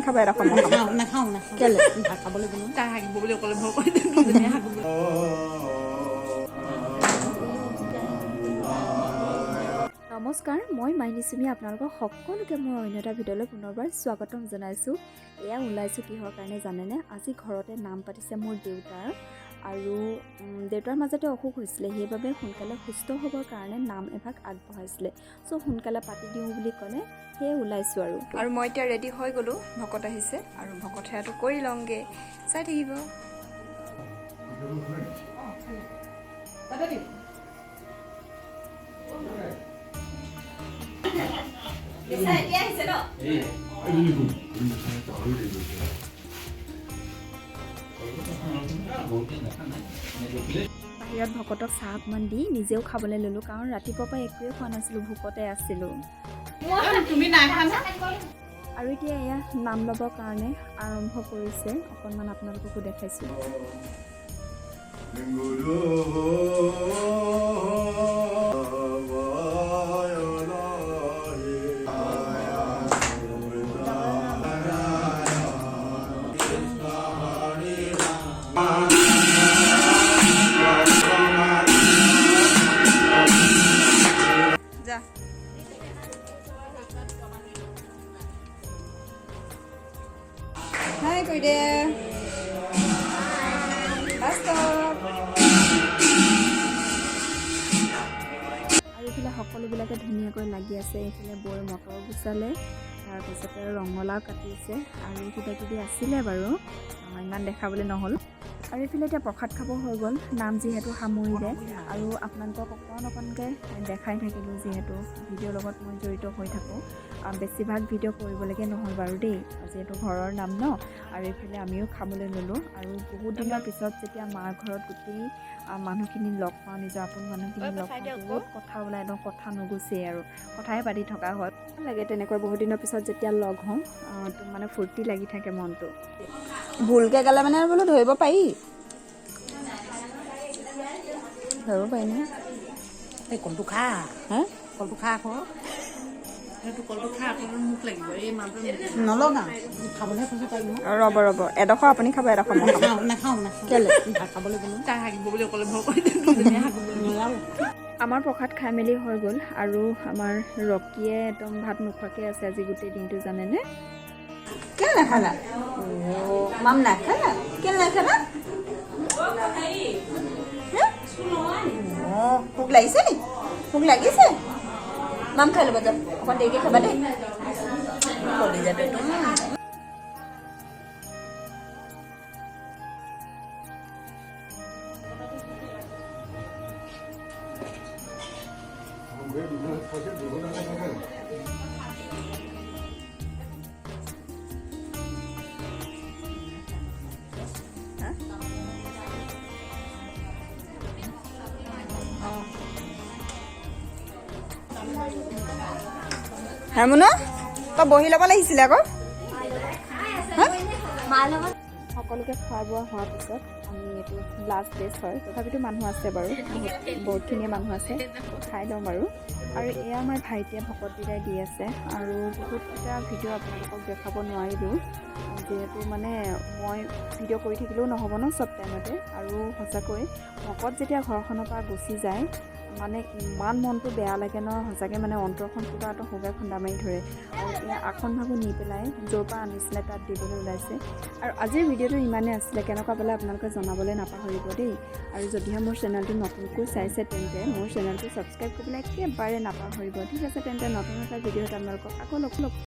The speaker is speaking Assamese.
খাব এটা খাব নাখাওঁ কেলে ভাত খাবলৈ বনাওঁ তাই হাগিব বুলি অকলে ভয় কৰি দুজনীয়ে হাগিব নমস্কাৰ মই মাইনিচুমি আপোনালোকক সকলোকে মোৰ অন্য এটা ভিডিঅ'লৈ পুনৰবাৰ স্বাগতম জনাইছোঁ। এয়া ওলাইছোঁ কিহৰ কাৰণে জানেনে? আজি ঘৰতে নাম পাতিছে মোৰ দেউতাৰ আৰু দেউতাৰ মাজতে অসুখ হৈছিলে, সেইবাবে সোনকালে সুস্থ হ'বৰ কাৰণে নাম এভাগ আগবঢ়াইছিলে। চ' সোনকালে পাতি দিওঁ বুলি ক'লে সেয়ে ওলাইছোঁ আৰু মই এতিয়া ৰেডি হৈ গ'লোঁ। ভকত আহিছে আৰু ভকত সেৱাটো কৰি লওঁগৈ, চাই থাকিব। বাহিৰত ভকতক চাহ অকণমান দি নিজেও খাবলৈ ল'লোঁ, কাৰণ ৰাতিপুৱাৰ পৰা একোৱেই খোৱা নাছিলোঁ, ভোকতে আছিলোঁ। আৰু এতিয়া এয়া নাম ল'বৰ কাৰণে আৰম্ভ কৰিছে, অকণমান আপোনালোককো দেখাইছোঁ। যা হাই কৈ দে আৰু এইফালে সকলোবিলাকে ধুনীয়াকৈ লাগি আছে। এইফালে বৌয়ে মটৰ গুচালে, তাৰপিছতে ৰঙালাও কাটিছে আৰু কিবা কিবি আছিলে বাৰু, ইমান দেখাবলৈ নহ'ল। আৰু এইফালে এতিয়া প্ৰসাদ খাব হৈ গ'ল, নাম যিহেতু সামৰিলে আৰু আপোনালোকক অকণকৈ দেখাই থাকিলোঁ, যিহেতু ভিডিঅ'ৰ লগত মই জড়িত হৈ থাকোঁ। বেছিভাগ ভিডিঅ' কৰিবলৈকে নহ'ল বাৰু দেই, যিহেতু ঘৰৰ নাম ন। আৰু এইফালে আমিও খাবলৈ ল'লোঁ আৰু বহুত দিনৰ পিছত যেতিয়া মাৰ ঘৰত গোটেই মানুহখিনি লগ পাওঁ, নিজৰ আপোন মানুহখিনি লগ পাওঁ, বহুত কথা ওলাই ন, কথা নুগুচেই আৰু কথাই পাতি থকা হয়। ভাল লাগে তেনেকৈ বহুত দিনৰ পিছত যেতিয়া লগ হওঁ, তো মানে ফূৰ্তি লাগি থাকে মনটো। ভুলকৈ গালে মানে বোলো ধৰিব পাৰি, ধৰিব পাৰি নহয়। এই কলটো খা, হা কলটো খা আকৌ সেইটো কলটো খাই আকৌ মোক লাগিব, এই মালটো নলগা খাবলৈ কৈছে পাৰিব। ৰ'ব এডোখৰ আপুনি খাব, এডোখৰ মই খাব। নাখাওঁ কেলে ভাত খাবলৈ বনাওঁ তাই হাগিব বুলি অকলে ভয় কৰি দুজনীয়ে হাগিব নোৱাৰোঁ। আমাৰ প্ৰসাদ খাই মেলি হৈ গ'ল আৰু আমাৰ ৰকীয়ে একদম ভাত নোখোৱাকৈ আছে আজি গোটেই দিনটো, জানেনে? কেলে নাখালা? মাম নাখালা? কেলে নাখালা? ভোক লাগিছে নি? ভোক লাগিছে? মাম খাই ল'ব, যাম অকণ দেৰিকৈ খাবা দেই। কলিজাটো হেমুনা, তই বহি ল'ব লাগিছিলে আকৌ। সকলোকে খোৱা বোৱা হোৱাৰ পিছত আমি এইটো লাষ্ট ডেজ হয়, তথাপিতো মানুহ আছে বাৰু, বহুতখিনিয়ে মানুহ আছে, খাই লওঁ বাৰু। আৰু এয়া আমাৰ ভাইটিয়ে ভকত বিদায় দি আছে আৰু বহুতকেইটা ভিডিঅ' আপোনালোকক দেখাব নোৱাৰিলোঁ, যিহেতু মানে মই ভিডিঅ' কৰি থাকিলেও নহ'ব ন চব টাইমতে। আৰু সঁচাকৈ ভকত যেতিয়া ঘৰখনৰ পৰা গুচি যায়, মানে ইমান মনটো বেয়া লাগে ন, সঁচাকৈ মানে অন্তৰখন কিবা এটা সগাই খুন্দা মাৰি ধৰে। আৰু এয়া আসনভাগো নি পেলাই য'ৰ পৰা আনিছিলে তাত দিবলৈ ওলাইছে। আৰু আজিৰ ভিডিঅ'টো ইমানেই আছিলে, কেনেকুৱা পালে আপোনালোকে জনাবলৈ নাপাহৰিব দেই। আৰু যদিহে মোৰ চেনেলটো নতুনকৈ চাইছে তেন্তে মোৰ চেনেলটো ছাবস্ক্ৰাইব কৰিবলৈ একেবাৰে নাপাহৰিব। ঠিক আছে, তেন্তে নতুন এটা ভিডিঅ'ত আপোনালোকক আকৌ লগ